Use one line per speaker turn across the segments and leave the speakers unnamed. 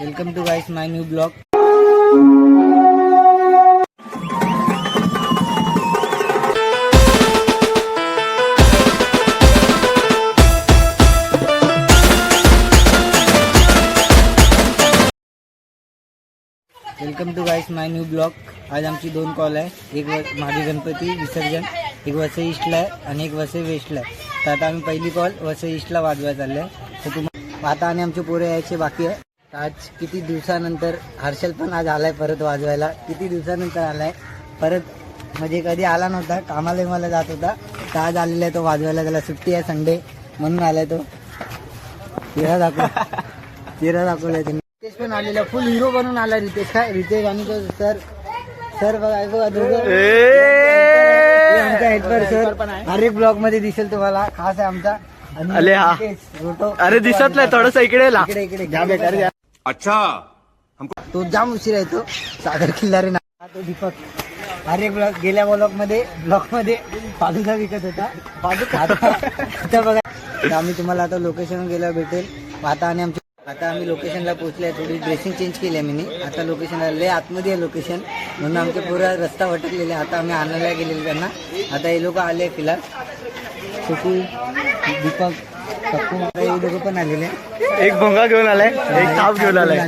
Welcome to guys my new blog. Welcome to guys my new blog. आज आमची 2 call आहे. एक मागे गणपती विसर्जन, एक वसई ईस्टला आहे आणि एक वसई वेस्टला आहे. तर आता आम्ही पहिली कॉल वसई ईस्टला वाजवायला चालले आहे. तर तुम्हाला आता आणि आमचे पोरे यायचे बाकी आहे. आज किती दिवसानंतर हर्षल पण आज आलाय परत वाजवायला. किती दिवसानंतर आलाय परत, म्हणजे कधी आला नव्हता, कामाला मला जात होता. तर आज आलेला आहे तो वाजवायला. त्याला सुट्टी आहे संडे म्हणून आलाय तो. चेहरा दाखवलाय त्यांनी. रितेश पण आलेला, फुल हिरो बनून आला रितेश. काय रितेश आणि तो सर बघा दोघं आमचा हेल्पर सर. हर एक ब्लॉग मध्ये दिसेल तुम्हाला. खास आहे आमचा.
अरे दिसत नाही थोडस इकडे
इकडे
अच्छा
तो जाम उशीर आहे. तो सागर किल्लारे ना तो दीपक. हर एक ब्लॉग गेल्या ब्लॉग मध्ये फालुदा विकत होता. आता बघा. आम्ही तुम्हाला आता लोकेशन गेल्यावर भेटेल. आता आम्ही लोकेशनला पोहोचले. थोडी ड्रेसिंग चेंज केली आहे मी. आता लोकेशनला लय आतमध्ये आहे लोकेशन, म्हणून आमचे पुरा रस्ता भटकलेले. आता आम्ही आणायला गेलेले त्यांना. आता हे लोक आले फिलहाल. सुकू, दीपक, पप्पू हे लोक पण आलेले.
एक भोंगा घेऊन आलाय, एक ताप घेऊन आलाय.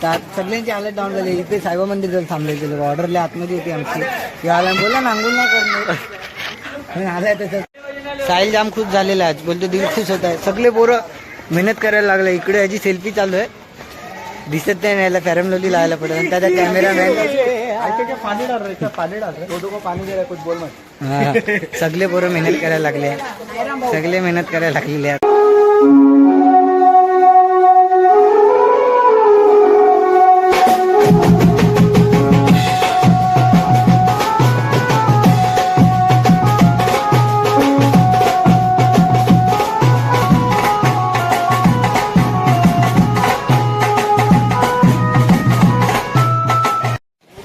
तर सगळ्यांची हालत डाऊन झाली. इथे साईबा मंदिर जाऊन थांबले ते लोक. ऑर्डरला आतमध्ये होती आमची. आला बोला नांगून नाही करणार आलाय तसं. साहिल जाम खुश झालेला आहे. बोलतो दिल खुश होत आहे. सगळे पोरं मेहनत करायला लागले. इकडे याची सेल्फी चालू आहे. दिसत नाही याला फॅरम लोली लावायला पडेल. आणि त्याचा कॅमेरामॅन सगळे पोरं मेहनत करायला लागले. सगळे मेहनत करायला लागलेले आहेत.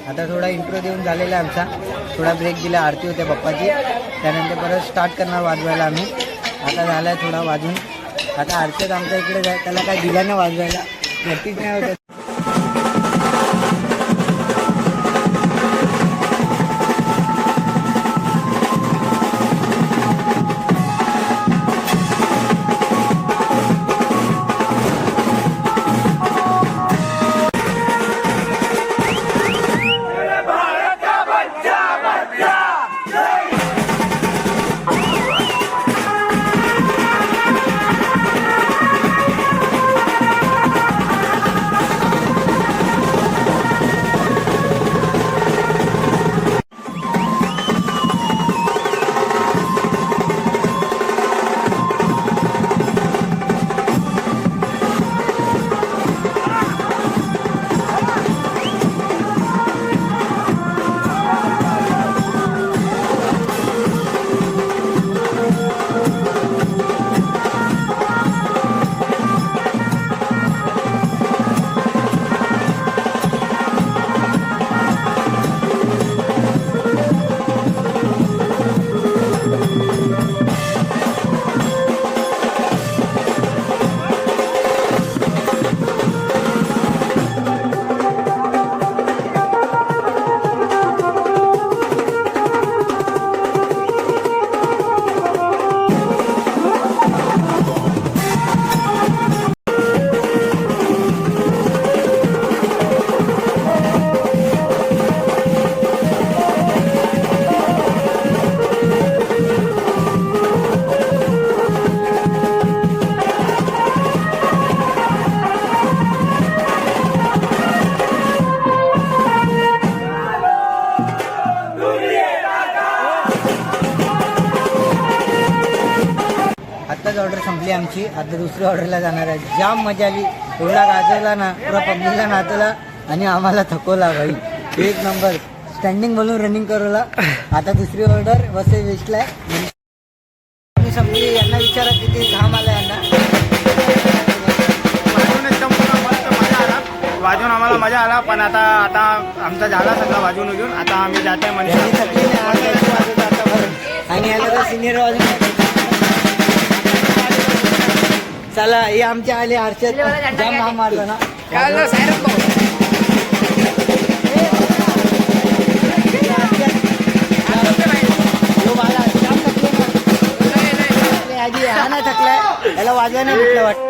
आता थोडा इंट्रो देऊन झालेला आमचा. थोडा ब्रेक दिला. आरती होत्या बाप्पाची. त्यानंतर परत स्टार्ट करणार वाजवायला आम्ही. आता झालाय थोडा वाजून. आता हर्षद आमच्या इकडे जाय. त्याला काय दिलं ना वाजवायला, प्रॅक्टिस नाही होत. आत्ताच ऑर्डर संपली आमची. आता दुसरी ऑर्डरला जाणार आहे. जाम मजा आली. एवढा गाजवला ना, पुरा पब्लिकला नाचवला आणि आम्हाला थकवला भाई. एक नंबर स्टँडिंग बोलून रनिंग करवला. आता दुसरी ऑर्डर वसई वेस्टला आहे. संपली. यांना विचारा किती घाम आला यांना.
वाजून आम्हाला मजा आला. पण आता आमचा झाला सगळा वाजून उजून. आता आम्ही जात आहे म्हणजे
आणि याला तर सिनियर वाजून. चला हे आमचे आले हर्षद. जाम घाम मारला ना. हा नाही थकलाय याला वाजवा नाही भेटलं वाटतं.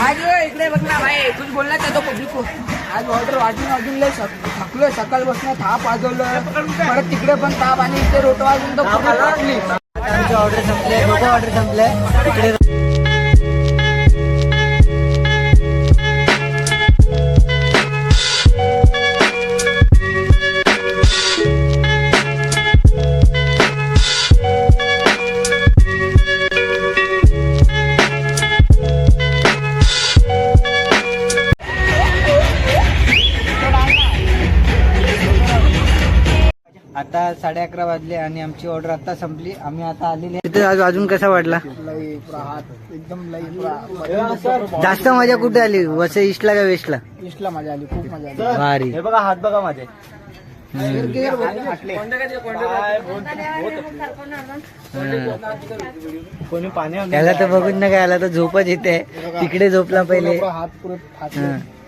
आज इकडे बघ ना भाई कुछ बोलला तो पब्लिक को आज ऑर्डर वाजून लय थकलोय सकाळ बसणं थाप वाजवलं परत तिकडे पण ताप आणि इथे रोट वाजून तर पूर्ण थकली.
आता आमची ऑर्डर संपले लोक ऑर्डर संपले तिकडे आता 11:30 वाजले आणि आमची ऑर्डर आता संपली. आम्ही आता आलेले तिथे अजून कसा वाटला?
एकदम
जास्त मजा कुठे आली? वसई ईस्टला का वेस्टला?
ईस्टला मजा आली खूप मजा आली.
भारी.
हे बघा हात बघा माझे. कोणी पाणी
याला तर बघून ना काय, याला तर झोपच येते. तिकडे झोपला पहिले.
हात पुरे फाटले.